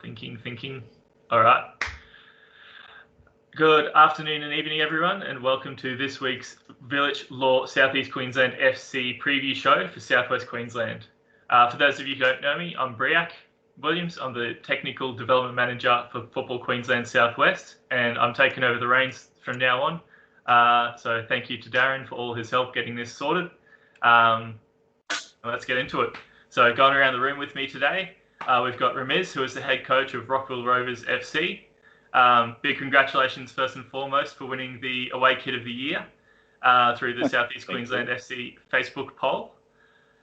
Thinking. All right. Good afternoon and evening, everyone, and welcome to this week's Vilic Law Southeast Queensland FC Preview Show for Southwest Queensland. For those of you who don't know me, I'm Briac Williams. I'm the Technical Development Manager for Football Queensland Southwest, and I'm taking over the reins from now on. So thank you to Darren for all his help getting this sorted. Let's get into it. So going around the room with me today, we've got Ramiz, who is the head coach of Rockville Rovers FC. Big congratulations, first and foremost, for winning the away kit of the year through the Southeast Queensland FC Facebook poll.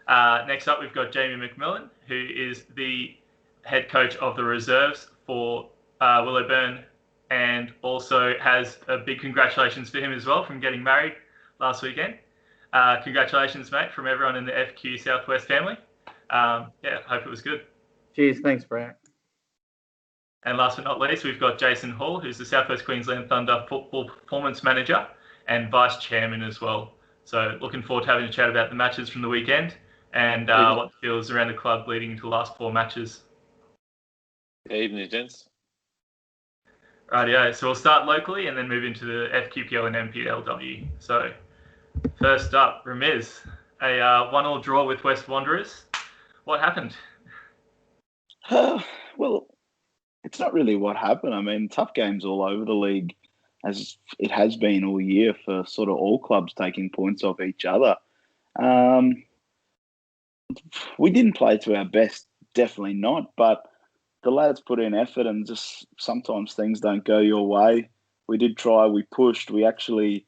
Next up, we've got Jamie McMillan, who is the head coach of the reserves for Willowburn, and also has a big congratulations for him as well from getting married last weekend. Congratulations, mate, from everyone in the FQ Southwest family. Hope it was good. Cheers, thanks, Briac. And last but not least, we've got Jason Hall, who's the Southwest Queensland Thunder Football Performance Manager and Vice Chairman as well. So looking forward to having a chat about the matches from the weekend and what feels around the club leading into the last four matches. Good evening, gents. Rightio, so we'll start locally and then move into the FQPL and MPLW. So first up, Ramiz, a 1-1 draw with West Wanderers. What happened? Well, it's not really what happened. I mean, tough games all over the league, as it has been all year for sort of all clubs taking points off each other. We didn't play to our best, definitely not, but the lads put in effort and just sometimes things don't go your way. We did try, we pushed, we actually,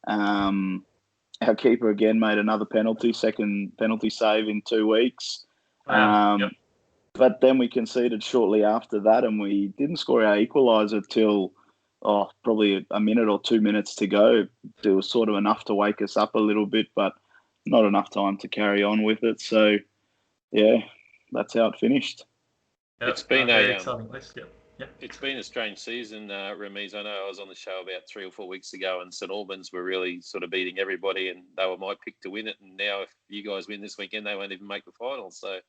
our keeper again made another second penalty save in 2 weeks. Yep. But then we conceded shortly after that, and we didn't score our equaliser till probably a minute or 2 minutes to go. It was sort of enough to wake us up a little bit, but not enough time to carry on with it. So, yeah, that's how it finished. Yep. It's been exciting list. Yep. It's been a strange season, Ramiz. I know I was on the show about 3 or 4 weeks ago, and St Albans were really sort of beating everybody, and they were my pick to win it. And now, if you guys win this weekend, they won't even make the final. So.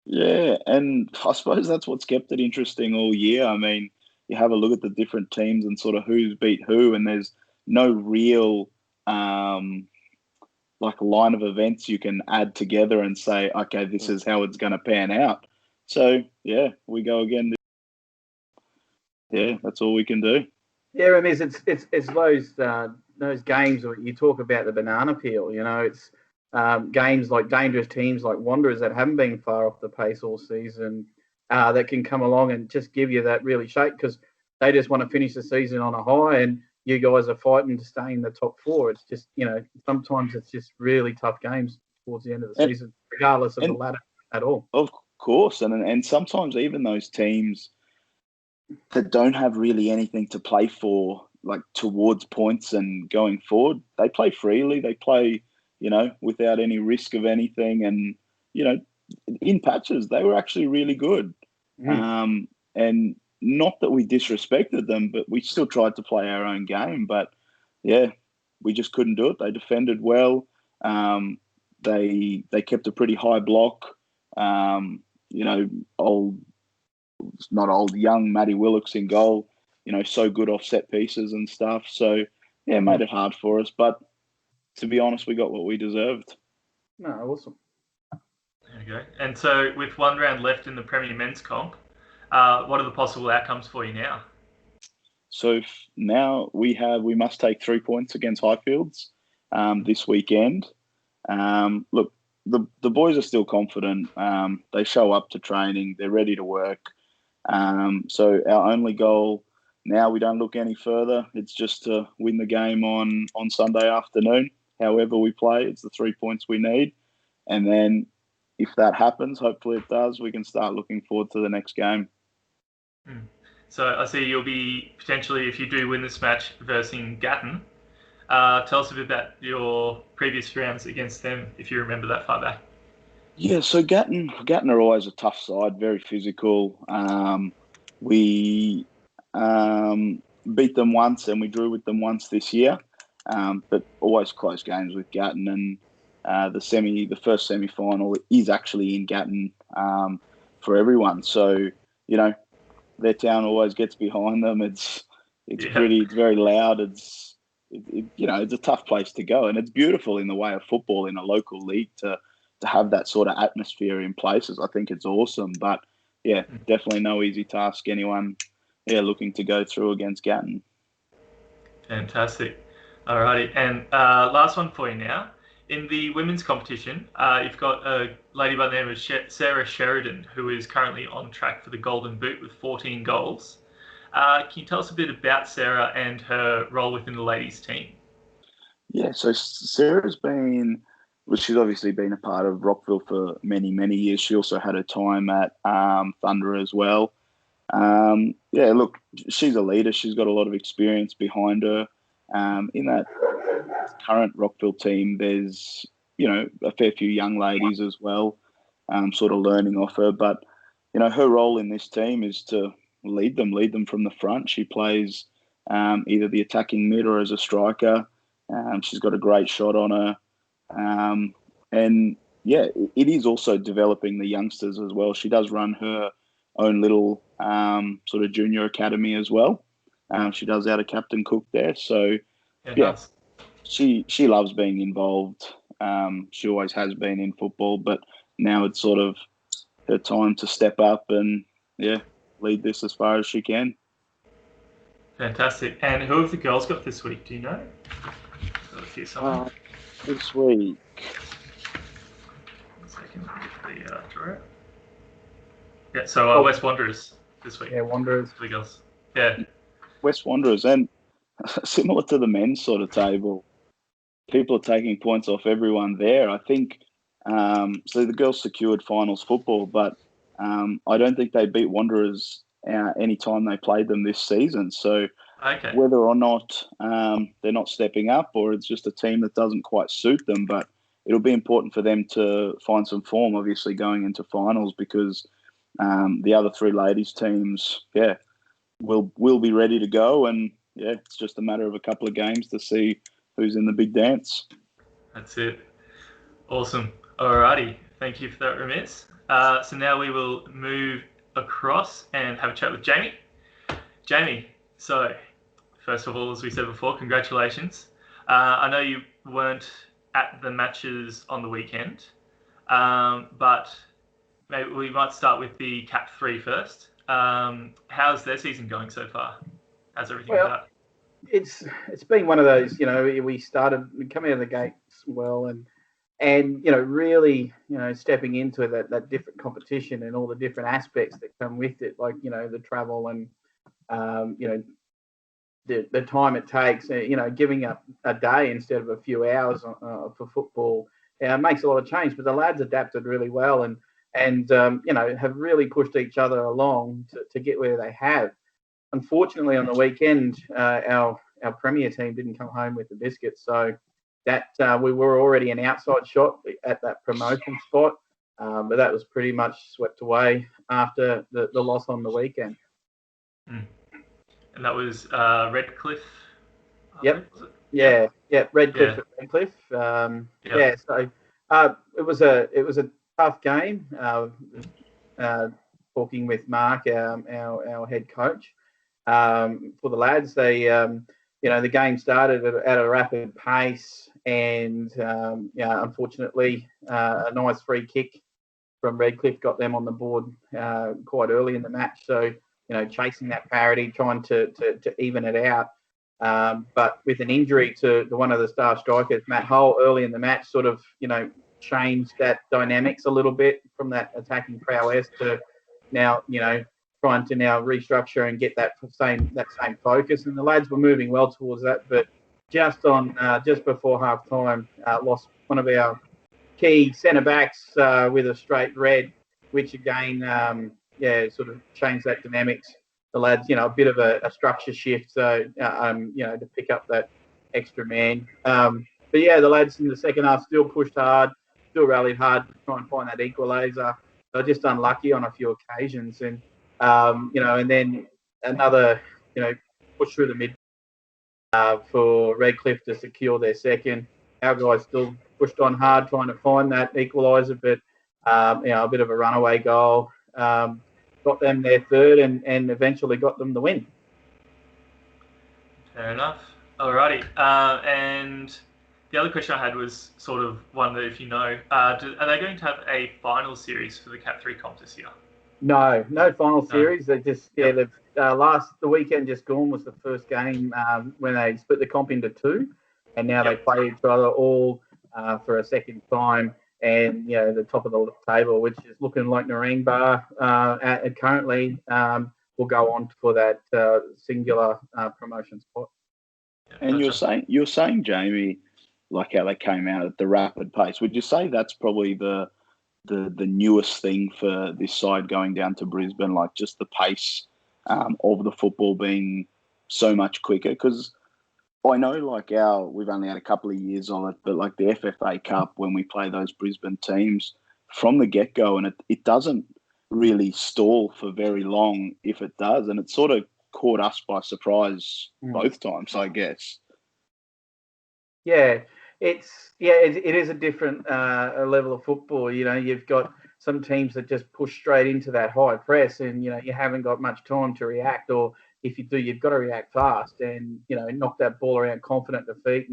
Yeah, and I suppose that's what's kept it interesting all year. I mean, you have a look at the different teams and sort of who's beat who, and there's no real line of events you can add together and say, okay, this is how it's going to pan out. So, yeah, we go again. Yeah, that's all we can do. Yeah, Ramiz, it's those games where you talk about the banana peel. You know, it's games like dangerous teams like Wanderers that haven't been far off the pace all season that can come along and just give you that really shake because they just want to finish the season on a high and you guys are fighting to stay in the top four. It's just, sometimes it's just really tough games towards the end of the season, regardless of the ladder at all. Of course. And sometimes even those teams that don't have really anything to play for, like towards points and going forward, they play freely. They play without any risk of anything. And, in patches, they were actually really good. And not that we disrespected them, but we still tried to play our own game. But, yeah, we just couldn't do it. They defended well. They kept a pretty high block. Young Matty Willicks in goal, so good off set pieces and stuff. So, yeah, it made it hard for us. But to be honest, we got what we deserved. No, awesome. There you go. And so with one round left in the Premier Men's Comp, what are the possible outcomes for you now? So now we must take 3 points against Highfields this weekend. Look, the boys are still confident. They show up to training. They're ready to work. So our only goal now, we don't look any further. It's just to win the game on Sunday afternoon. However we play, it's the 3 points we need. And then if that happens, hopefully it does, we can start looking forward to the next game. So I see you'll be potentially, if you do win this match, versing Gatton. Tell us a bit about your previous rounds against them, if you remember that far back. Yeah, so Gatton are always a tough side, very physical. We beat them once and we drew with them once this year. But always close games with Gatton, and the first semi-final is actually in Gatton for everyone. So, their town always gets behind them. It's Yeah. it's very loud. It's a tough place to go, and it's beautiful in the way of football in a local league to have that sort of atmosphere in places. I think it's awesome, but yeah, definitely no easy task. Anyone, looking to go through against Gatton. Fantastic. Alrighty, and last one for you now. In the women's competition, you've got a lady by the name of Sarah Sheridan, who is currently on track for the Golden Boot with 14 goals. Can you tell us a bit about Sarah and her role within the ladies' team? Yeah, so Sarah's she's obviously been a part of Rockville for many, many years. She also had a time at Thunder as well. Look, she's a leader. She's got a lot of experience behind her. In that current Rockville team, there's, a fair few young ladies as well, sort of learning off her. But, her role in this team is to lead them from the front. She plays either the attacking mid or as a striker. She's got a great shot on her. It is also developing the youngsters as well. She does run her own little sort of junior academy as well. She does out of Captain Cook there. So, Nice. She loves being involved. She always has been in football, but now it's sort of her time to step up and, lead this as far as she can. Fantastic. And who have the girls got this week? Do you know? This week. 1 second. Get the draw. Yeah, so West Wanderers this week. Yeah, Wanderers. The girls. Yeah. West Wanderers, and similar to the men's sort of table, people are taking points off everyone there. I think so. The girls secured finals football, but I don't think they beat Wanderers any time they played them this season. So whether or not they're not stepping up, or it's just a team that doesn't quite suit them, but it'll be important for them to find some form, obviously, going into finals, because the other three ladies teams, will be ready to go, and it's just a matter of a couple of games to see who's in the big dance. That's it. Awesome. Alrighty. Thank you for that, Ramiz. So now we will move across and have a chat with Jamie. Jamie, so first of all, as we said before, congratulations. I know you weren't at the matches on the weekend, but maybe we might start with the Cat3 first. How's their season going so far? How's everything with that? It's been one of those, we started coming out of the gates well, and really, stepping into that different competition and all the different aspects that come with it, like, the travel and, the time it takes, giving up a day instead of a few hours for football, makes a lot of change. But the lads adapted really well and have really pushed each other along to get where they have. Unfortunately, on the weekend, our premier team didn't come home with the biscuits, so that we were already an outside shot at that promotion spot, but that was pretty much swept away after the loss on the weekend. And that was Redcliffe. Yep. Yeah. Redcliffe. Yeah. Redcliffe. Yep. So it was a tough game. Talking with Mark, our head coach, for the lads, they the game started at a rapid pace, and unfortunately, a nice free kick from Redcliffe got them on the board quite early in the match. So chasing that parity, trying to even it out. But with an injury to one of the star strikers, Matt Hull, early in the match, sort of changed that dynamics a little bit from that attacking prowess to now trying to now restructure and get that same focus. And the lads were moving well towards that, but just before half time, lost one of our key centre backs with a straight red, which again sort of changed that dynamics. The lads, a bit of a structure shift, so to pick up that extra man. But the lads in the second half still pushed hard, still rallied hard to try and find that equaliser. They're just unlucky on a few occasions, and and then another push through the mid for Redcliffe to secure their second. Our guys still pushed on hard trying to find that equaliser, but a bit of a runaway goal. got them their third and eventually got them the win. Fair enough. Alrighty. And the other question I had was sort of one that, if you know, are they going to have a final series for the Cat3 comp this year? No final series. They just the weekend just gone was the first game when they split the comp into two, and now they play each other all for a second time. And the top of the table, which is looking like Narangba currently, will go on for that singular promotion spot. And you're saying, Jamie, like how they came out at the rapid pace. Would you say that's probably the newest thing for this side going down to Brisbane, like just the pace of the football being so much quicker? Because I know we've only had a couple of years of it, but like the FFA Cup, when we play those Brisbane teams from the get-go, and it doesn't really stall for very long if it does, and it sort of caught us by surprise both times, I guess. Yeah, it is a different level of football. You've got some teams that just push straight into that high press, and you haven't got much time to react, or if you do, you've got to react fast and knock that ball around confident defeat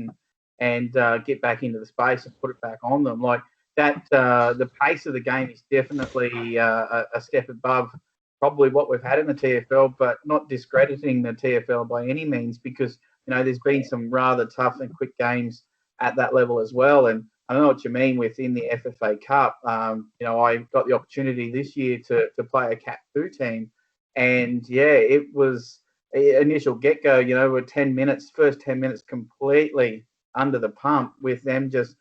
and get back into the space and put it back on them. Like that, the pace of the game is definitely a step above probably what we've had in the TFL, but not discrediting the TFL by any means, because there's been some rather tough and quick games at that level as well. And I know what you mean within the FFA Cup. I got the opportunity this year to play a Cat2 team, and it was initial get-go. We're 10 minutes, first 10 minutes completely under the pump with them just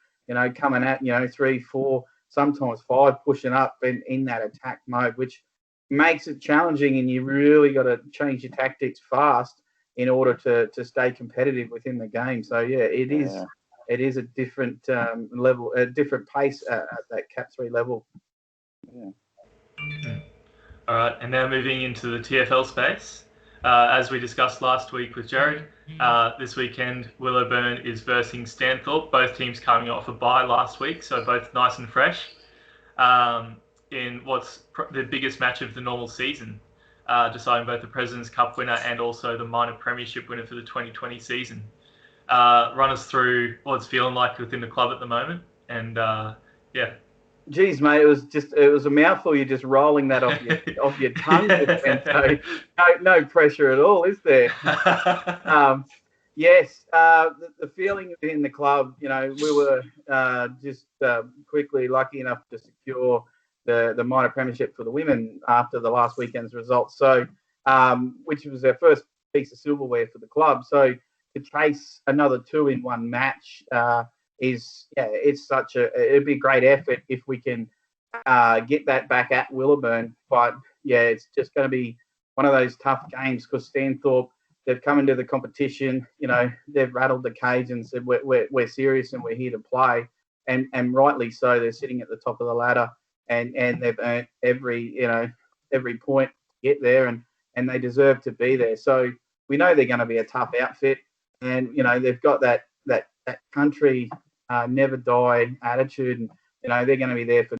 coming at 3, 4, sometimes 5 pushing up in that attack mode, which makes it challenging, and you really got to change your tactics fast in order to stay competitive within the game. So it is a different level, a different pace at that Cat3 level. Yeah. All right, and now moving into the TFL space. As we discussed last week with Jared, this weekend Willowburn is versing Stanthorpe. Both teams coming off a bye last week, so both nice and fresh. In what's the biggest match of the normal season, deciding both the President's Cup winner and also the minor premiership winner for the 2020 season. Run us through what it's feeling like within the club at the moment, and Geez, mate, it was a mouthful. You're just rolling that off your tongue. So no pressure at all, is there? Yes, the feeling within the club. We were just quickly lucky enough to secure the minor premiership for the women after the last weekend's results. So, which was our first piece of silverware for the club. So to chase another 2 in one match it'd be a great effort if we can get that back at Willowburn. But it's just going to be one of those tough games because Stanthorpe, they've come into the competition, they've rattled the cage and said we're serious and we're here to play, and rightly so. They're sitting at the top of the ladder and they've earned every point to get there, and they deserve to be there. So we know they're going to be a tough outfit, and they've got that country never die attitude, and they're going to be there for.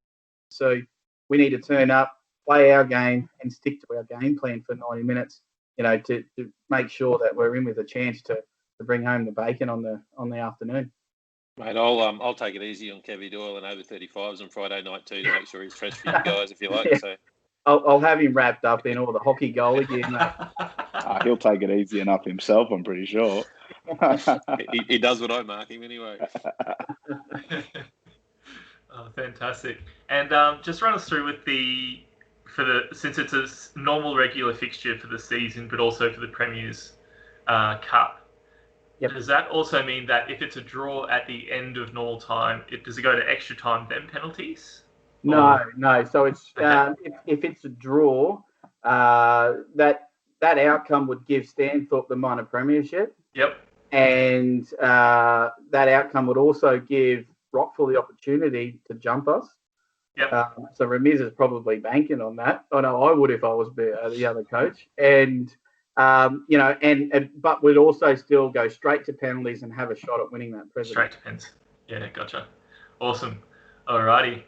So we need to turn up, play our game, and stick to our game plan for 90 minutes. To make sure that we're in with a chance to bring home the bacon on the afternoon. Mate, I'll take it easy on Kevy Doyle and over 35s on Friday night too to make sure he's fresh for you guys if you like. So I'll have him wrapped up in all the hockey goalie gear, mate. He'll take it easy enough himself, I'm pretty sure. he does what I mark him anyway. Oh, fantastic. And just run us through with since it's a normal regular fixture for the season, but also for the Premier's Cup. Yep. Does that also mean that if it's a draw at the end of normal time, does it go to extra time then penalties? No. So it's if it's a draw, that outcome would give Stanthorpe the minor premiership. Yep. And that outcome would also give Rockville the opportunity to jump us. Yep. So Ramiz is probably banking on that. I know I would if I was the other coach. And but we'd also still go straight to penalties and have a shot at winning that President. Straight to pens. Yeah, gotcha. Awesome. Alrighty.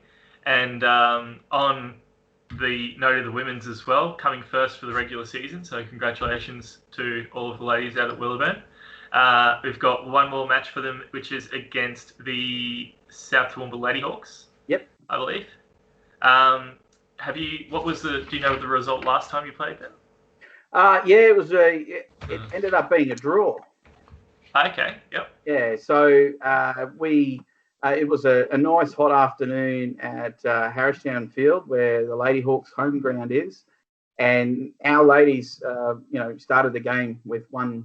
And on the note of the women's as well, coming first for the regular season. So congratulations to all of the ladies out at Willowburn. We've got one more match for them, which is against the South Toowoomba Ladyhawks. Yep, I believe. Do you know the result last time you played them? It ended up being a draw. Okay, yep. Yeah, so it was a nice hot afternoon at Harristown Field where the Ladyhawks home ground is, and our ladies, started the game with one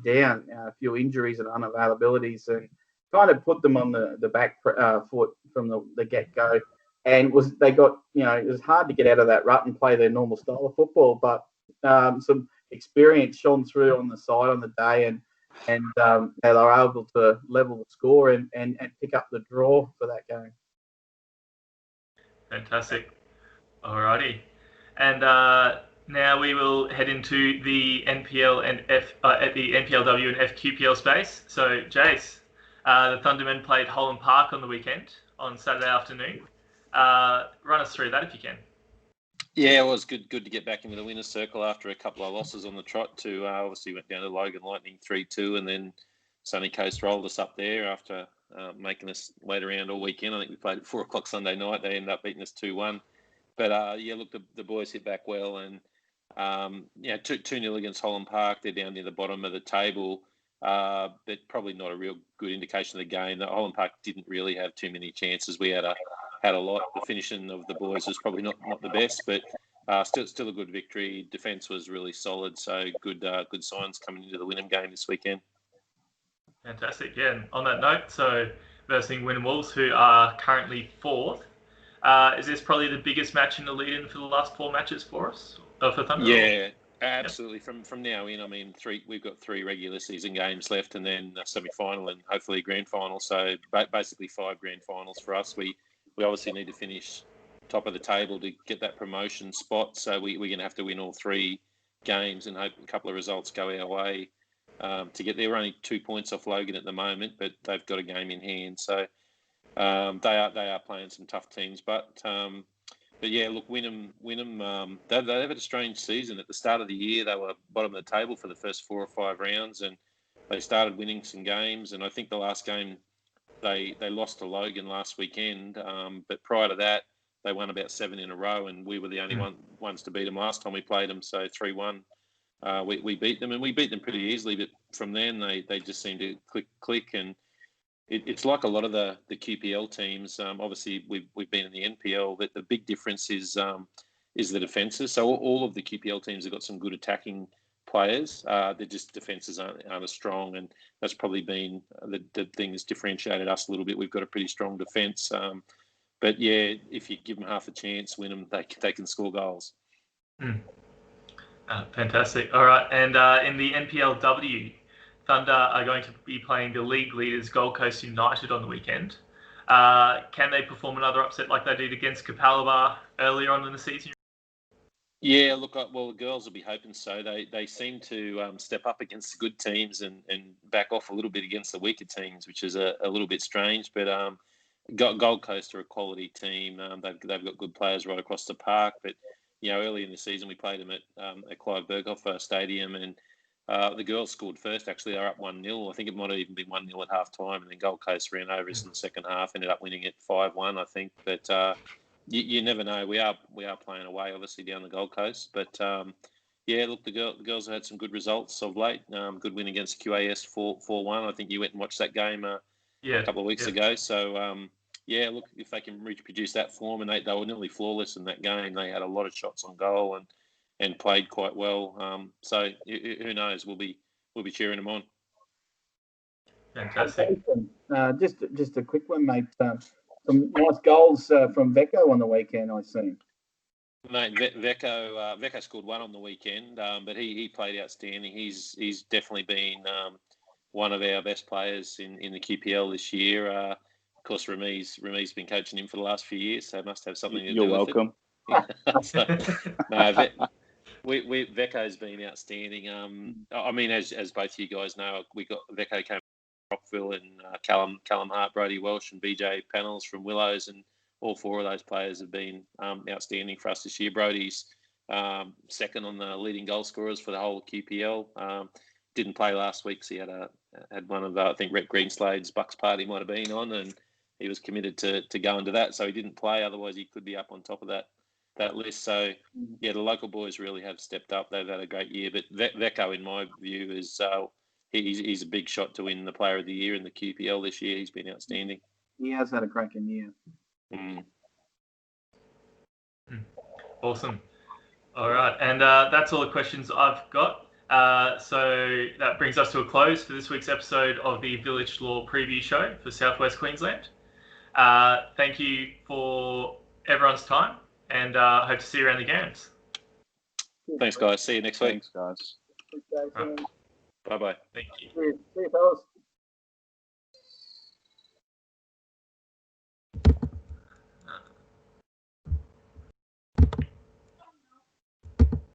down, a few injuries and unavailabilities, and kind of put them on the back foot from the get-go. And it was hard to get out of that rut and play their normal style of football, but some experience shone through on the side on the day, and they were able to level the score and pick up the draw for that game. Fantastic. Alrighty. And now we will head into the NPL and the NPLW and FQPL space. So, Jace, the Thundermen played Holland Park on the weekend, on Saturday afternoon. Run us through that if you can. Yeah, it was good to get back into the winner's circle after a couple of losses on the trot. Obviously went down to Logan Lightning 3-2, and then Sunny Coast rolled us up there after making us wait around all weekend. I think we played at 4 o'clock Sunday night. They ended up beating us 2-1. But the boys hit back well, and 2-0 against Holland Park. They're down near the bottom of the table, but probably not a real good indication of the game. Holland Park didn't really have too many chances. We had a lot. The finishing of the boys was probably not the best, but still a good victory. Defence was really solid, so good signs coming into the Wynnum game this weekend. Fantastic. Yeah, and on that note, so versing Wynnum Wolves, who are currently 4th. Is this probably the biggest match in the lead-in for the last 4 matches for us? For Thunder? Yeah, absolutely. Yep. From now in, we've got 3 regular season games left, and then a semi-final and hopefully a grand final. So basically 5 grand finals for us. We obviously need to finish top of the table to get that promotion spot. So we're going to have to win all 3 games and hope a couple of results go our way to get there. We're only 2 points off Logan at the moment, but they've got a game in hand. So they are playing some tough teams. But yeah, look, Wynnum, they've had a strange season. At the start of the year, they were bottom of the table for the first 4 or 5 rounds, and they started winning some games. And I think the last game, They lost to Logan last weekend, but prior to that, they won about 7 in a row, and we were the only ones to beat them last time we played them. So 3-1, we beat them, and we beat them pretty easily. But from then, they just seemed to click, and it's like a lot of the QPL teams. Obviously, we've been in the NPL, but the big difference is the defences. So all of the QPL teams have got some good attacking players. They're just defences aren't as strong, and that's probably been the thing that's differentiated us a little bit. We've got a pretty strong defence, but yeah, if you give them half a chance, win them, they can score goals. Fantastic. All right, and in the NPLW, Thunder are going to be playing the league leaders Gold Coast United on the weekend. Can they perform another upset like they did against Capalaba earlier on in the season? Yeah, look, well, the girls will be hoping so. They seem to step up against the good teams and back off a little bit against the weaker teams, which is a little bit strange. But Gold Coast are a quality team. They've got good players right across the park. But early in the season we played them at Clive Berghoff Stadium, and the girls scored first. Actually, they're up 1-0. I think it might have even been 1-0 at half time, and then Gold Coast ran over us in the second half. Ended up winning it 5-1, I think. But you never know. We are playing away, obviously, down the Gold Coast. But, look, the girls have had some good results of late. Good win against QAS 4-1. I think you went and watched that game a couple of weeks ago. So, look, if they can reproduce that form, and they were nearly flawless in that game. They had a lot of shots on goal and played quite well. So, who knows? We'll be cheering them on. Fantastic. Just a quick one, mate. Some nice goals from Veko on the weekend, I see. Mate, Veko scored 1 on the weekend, but he played outstanding. He's definitely been one of our best players in the QPL this year. Of course, Ramiz been coaching him for the last few years, so must have something to do with it. You're welcome. Veko's been outstanding. As both you guys know, Veko came from Rockville, and Callum Hart, Brody Welsh, and BJ Panels from Willows, and all four of those players have been outstanding for us this year. Brody's second on the leading goal scorers for the whole QPL. Didn't play last week, so he had one of, I think, Rhett Greenslade's Bucks party might have been on, and he was committed to go into that, so he didn't play. Otherwise, he could be up on top of that list. So, yeah, the local boys really have stepped up. They've had a great year. But Veko, in my view, is he's a big shot to win the Player of the Year in the QPL this year. He's been outstanding. He has had a cracking year. Awesome. All right, and that's all the questions I've got. So that brings us to a close for this week's episode of the Vilic Law Preview Show for Southwest Queensland. Thank you for everyone's time, and hope to see you around the games. Thanks, guys. See you next week. Thanks, guys. Bye-bye. Thank you. See you, fellas.